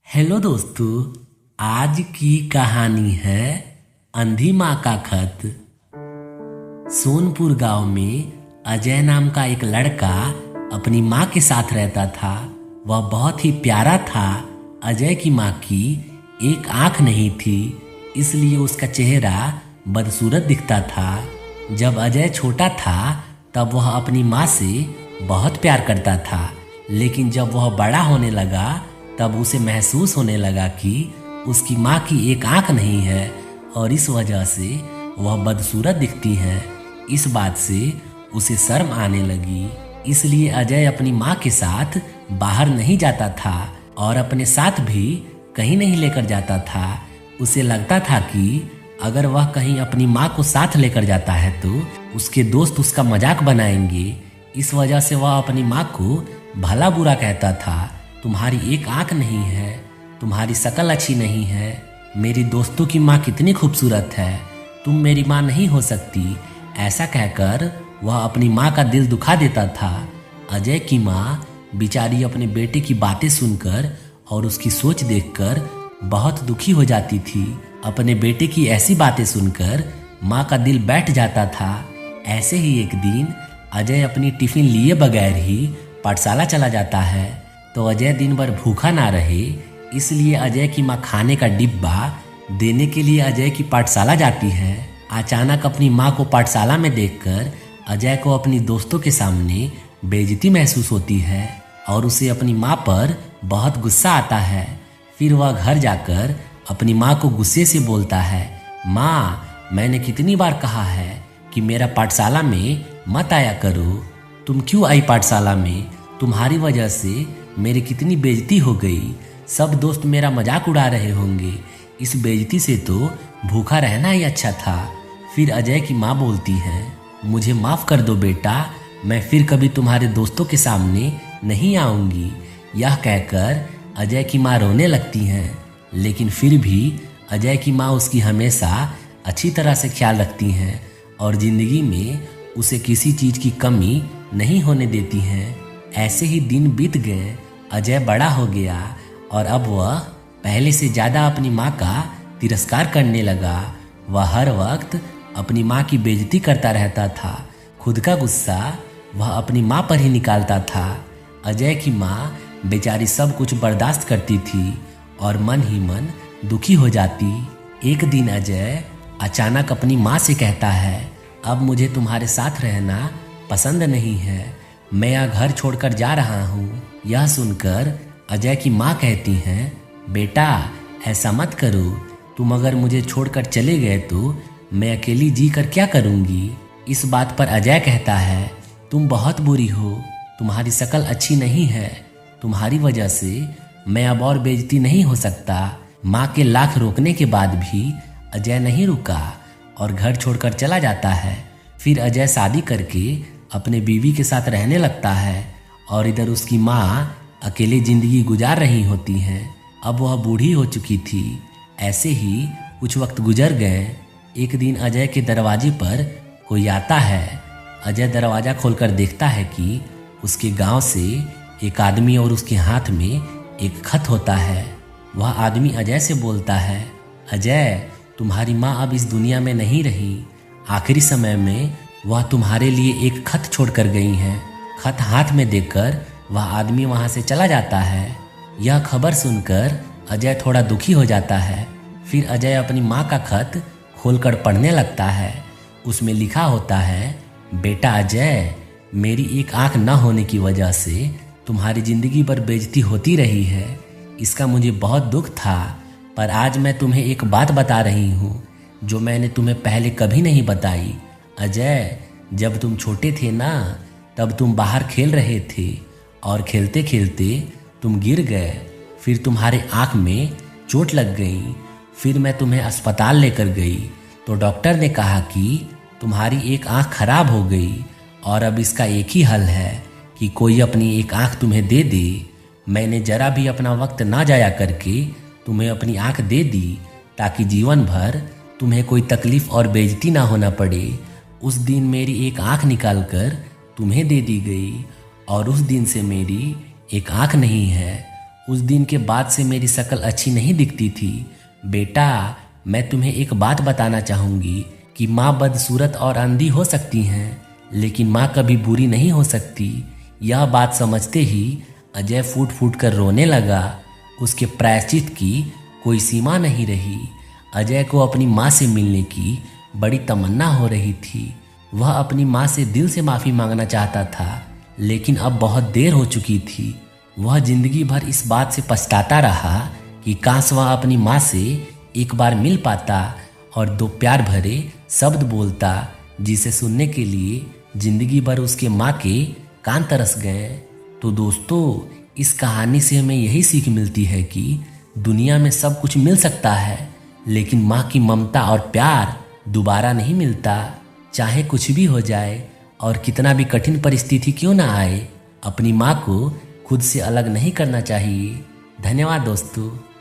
Hello दोस्तों। आज की कहानी है अंधी माँ का खत। सोनपुर गांव में अजय नाम का एक लड़का अपनी माँ के साथ रहता था। वह बहुत ही प्यारा था। अजय की माँ की एक आंख नहीं थी, इसलिए उसका चेहरा बदसूरत दिखता था। जब अजय छोटा था तब वह अपनी माँ से बहुत प्यार करता था, लेकिन जब वह बड़ा होने लगा तब उसे महसूस होने लगा कि उसकी माँ की एक आंख नहीं है और इस वजह से वह बदसूरत दिखती है। इस बात से उसे शर्म आने लगी, इसलिए अजय अपनी माँ के साथ बाहर नहीं जाता था और अपने साथ भी कहीं नहीं लेकर जाता था। उसे लगता था कि अगर वह कहीं अपनी माँ को साथ लेकर जाता है तो उसके दोस्त उसका मजाक बनाएंगे। इस वजह से वह अपनी माँ को भला बुरा कहता था। तुम्हारी एक आंख नहीं है, तुम्हारी शक्ल अच्छी नहीं है, मेरी दोस्तों की माँ कितनी खूबसूरत है, तुम मेरी माँ नहीं हो सकती। ऐसा कहकर वह अपनी माँ का दिल दुखा देता था। अजय की माँ बेचारी अपने बेटे की बातें सुनकर और उसकी सोच देखकर बहुत दुखी हो जाती थी। अपने बेटे की ऐसी बातें सुनकर माँ का दिल बैठ जाता था। ऐसे ही एक दिन अजय अपनी टिफिन लिए बगैर ही पाठशाला चला जाता है। तो अजय दिन भर भूखा ना रहे, इसलिए अजय की माँ खाने का डिब्बा देने के लिए अजय की पाठशाला जाती है। अचानक अपनी माँ को पाठशाला में देखकर अजय को अपनी दोस्तों के सामने बेइज्जती महसूस होती है और उसे अपनी माँ पर बहुत गुस्सा आता है। फिर वह घर जाकर अपनी माँ को गुस्से से बोलता है, माँ, मैंने कितनी बार कहा है कि मेरा पाठशाला में मत आया करो। तुम क्यों आई पाठशाला में? तुम्हारी वजह से मेरी कितनी बेइज्जती हो गई। सब दोस्त मेरा मजाक उड़ा रहे होंगे। इस बेइज्जती से तो भूखा रहना ही अच्छा था। फिर अजय की माँ बोलती है, मुझे माफ़ कर दो बेटा, मैं फिर कभी तुम्हारे दोस्तों के सामने नहीं आऊँगी। यह कहकर अजय की माँ रोने लगती हैं, लेकिन फिर भी अजय की माँ उसकी हमेशा अच्छी तरह से ख्याल रखती हैं और ज़िंदगी में उसे किसी चीज़ की कमी नहीं होने देती हैं। ऐसे ही दिन बीत गए। अजय बड़ा हो गया और अब वह पहले से ज़्यादा अपनी माँ का तिरस्कार करने लगा। वह हर वक्त अपनी माँ की बेइज्जती करता रहता था। खुद का गुस्सा वह अपनी माँ पर ही निकालता था। अजय की माँ बेचारी सब कुछ बर्दाश्त करती थी और मन ही मन दुखी हो जाती। एक दिन अजय अचानक अपनी माँ से कहता है, अब मुझे तुम्हारे साथ रहना पसंद नहीं है, मैं यह घर छोड़कर जा रहा हूँ। यह सुनकर अजय की माँ कहती हैं, बेटा, ऐसा मत करो। तुम अगर मुझे छोड़कर चले गए तो मैं अकेली जी कर क्या करूँगी। इस बात पर अजय कहता है, तुम बहुत बुरी हो, तुम्हारी शक्ल अच्छी नहीं है, तुम्हारी वजह से मैं अब और बेइज्जती नहीं हो सकता। माँ के लाख रोकने के बाद भी अजय नहीं रुका और घर छोड़कर चला जाता है। फिर अजय शादी करके अपने बीवी के साथ रहने लगता है और इधर उसकी माँ अकेले ज़िंदगी गुजार रही होती हैं। अब वह बूढ़ी हो चुकी थी। ऐसे ही कुछ वक्त गुजर गए। एक दिन अजय के दरवाजे पर कोई आता है। अजय दरवाज़ा खोलकर देखता है कि उसके गांव से एक आदमी और उसके हाथ में एक खत होता है। वह आदमी अजय से बोलता है, अजय, तुम्हारी माँ अब इस दुनिया में नहीं रही। आखिरी समय में वह तुम्हारे लिए एक खत छोड़कर गई हैं। खत हाथ में देकर वह आदमी वहाँ से चला जाता है। यह खबर सुनकर अजय थोड़ा दुखी हो जाता है। फिर अजय अपनी माँ का खत खोलकर पढ़ने लगता है। उसमें लिखा होता है, बेटा अजय, मेरी एक आँख न होने की वजह से तुम्हारी ज़िंदगी भर बेइज्जती होती रही है। इसका मुझे बहुत दुख था, पर आज मैं तुम्हें एक बात बता रही हूँ जो मैंने तुम्हें पहले कभी नहीं बताई। अजय, जब तुम छोटे थे ना, तब तुम बाहर खेल रहे थे और खेलते खेलते तुम गिर गए। फिर तुम्हारे आँख में चोट लग गई। फिर मैं तुम्हें अस्पताल लेकर गई तो डॉक्टर ने कहा कि तुम्हारी एक आँख खराब हो गई और अब इसका एक ही हल है कि कोई अपनी एक आँख तुम्हें दे दे। मैंने जरा भी अपना वक्त ना जाया करके तुम्हें अपनी आँख दे दी ताकि जीवन भर तुम्हें कोई तकलीफ़ और बेइज्जती ना होना पड़े। उस दिन मेरी एक आँख निकालकर तुम्हें दे दी गई और उस दिन से मेरी एक आँख नहीं है। उस दिन के बाद से मेरी शक्ल अच्छी नहीं दिखती थी। बेटा, मैं तुम्हें एक बात बताना चाहूँगी कि माँ बदसूरत और अंधी हो सकती हैं, लेकिन माँ कभी बुरी नहीं हो सकती। यह बात समझते ही अजय फूट फूट कर रोने लगा। उसके प्रायश्चित की कोई सीमा नहीं रही। अजय को अपनी माँ से मिलने की बड़ी तमन्ना हो रही थी। वह अपनी माँ से दिल से माफ़ी मांगना चाहता था, लेकिन अब बहुत देर हो चुकी थी। वह जिंदगी भर इस बात से पछताता रहा कि काश वह अपनी माँ से एक बार मिल पाता और दो प्यार भरे शब्द बोलता, जिसे सुनने के लिए जिंदगी भर उसके माँ के कान तरस गए। तो दोस्तों, इस कहानी से हमें यही सीख मिलती है कि दुनिया में सब कुछ मिल सकता है, लेकिन माँ की ममता और प्यार दोबारा नहीं मिलता। चाहे कुछ भी हो जाए और कितना भी कठिन परिस्थिति क्यों ना आए, अपनी माँ को खुद से अलग नहीं करना चाहिए। धन्यवाद दोस्तों।